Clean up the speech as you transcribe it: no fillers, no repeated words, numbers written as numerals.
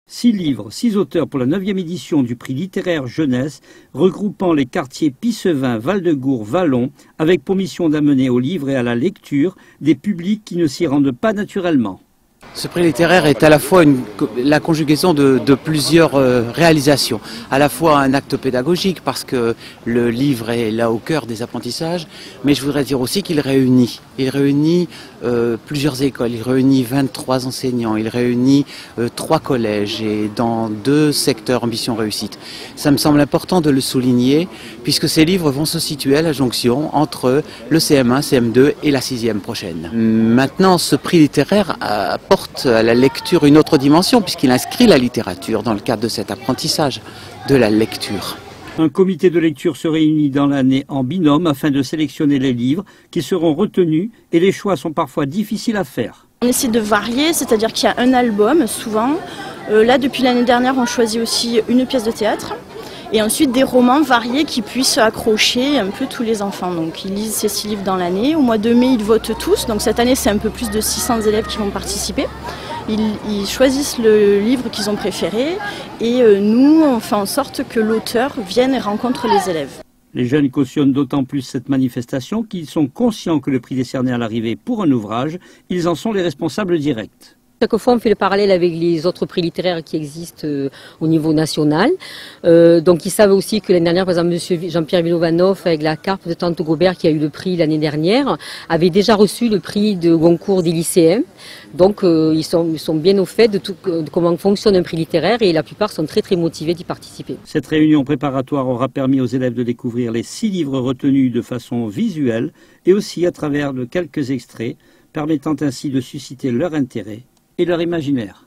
6 livres, 6 auteurs pour la 9e édition du prix littéraire jeunesse, regroupant les quartiers Pissevin, Val-de-Gour, Vallon, avec pour mission d'amener au livre et à la lecture des publics qui ne s'y rendent pas naturellement. Ce prix littéraire est à la fois la conjugaison de plusieurs réalisations. À la fois un acte pédagogique parce que le livre est là au cœur des apprentissages, mais je voudrais dire aussi qu'il réunit. Il réunit plusieurs écoles, il réunit 23 enseignants, il réunit 3 collèges et dans 2 secteurs ambition réussite. Ça me semble important de le souligner puisque ces livres vont se situer à la jonction entre le CM1, CM2 et la 6e prochaine. Maintenant, ce prix littéraire apporte à la lecture une autre dimension puisqu'il inscrit la littérature dans le cadre de cet apprentissage de la lecture. Un comité de lecture se réunit dans l'année en binôme afin de sélectionner les livres qui seront retenus et les choix sont parfois difficiles à faire. On essaie de varier, c'est-à-dire qu'il y a un album souvent. Là, depuis l'année dernière, on choisit aussi une pièce de théâtre. Et ensuite des romans variés qui puissent accrocher un peu tous les enfants. Donc ils lisent ces 6 livres dans l'année. Au mois de mai, ils votent tous. Donc cette année, c'est un peu plus de 600 élèves qui vont participer. Ils choisissent le livre qu'ils ont préféré et nous, on fait en sorte que l'auteur vienne et rencontre les élèves. Les jeunes cautionnent d'autant plus cette manifestation qu'ils sont conscients que le prix décerné à l'arrivée pour un ouvrage, ils en sont les responsables directs. Chaque fois, on fait le parallèle avec les autres prix littéraires qui existent au niveau national. Donc, ils savent aussi que l'année dernière, par exemple, M. Jean-Pierre Vilovanov, avec la carpe de Tante Gobert, qui a eu le prix l'année dernière, avait déjà reçu le prix de concours des lycéens. Donc, ils sont bien au fait de comment fonctionne un prix littéraire et la plupart sont très, très motivés d'y participer. Cette réunion préparatoire aura permis aux élèves de découvrir les 6 livres retenus de façon visuelle et aussi à travers de quelques extraits, permettant ainsi de susciter leur intérêt et leur imaginaire.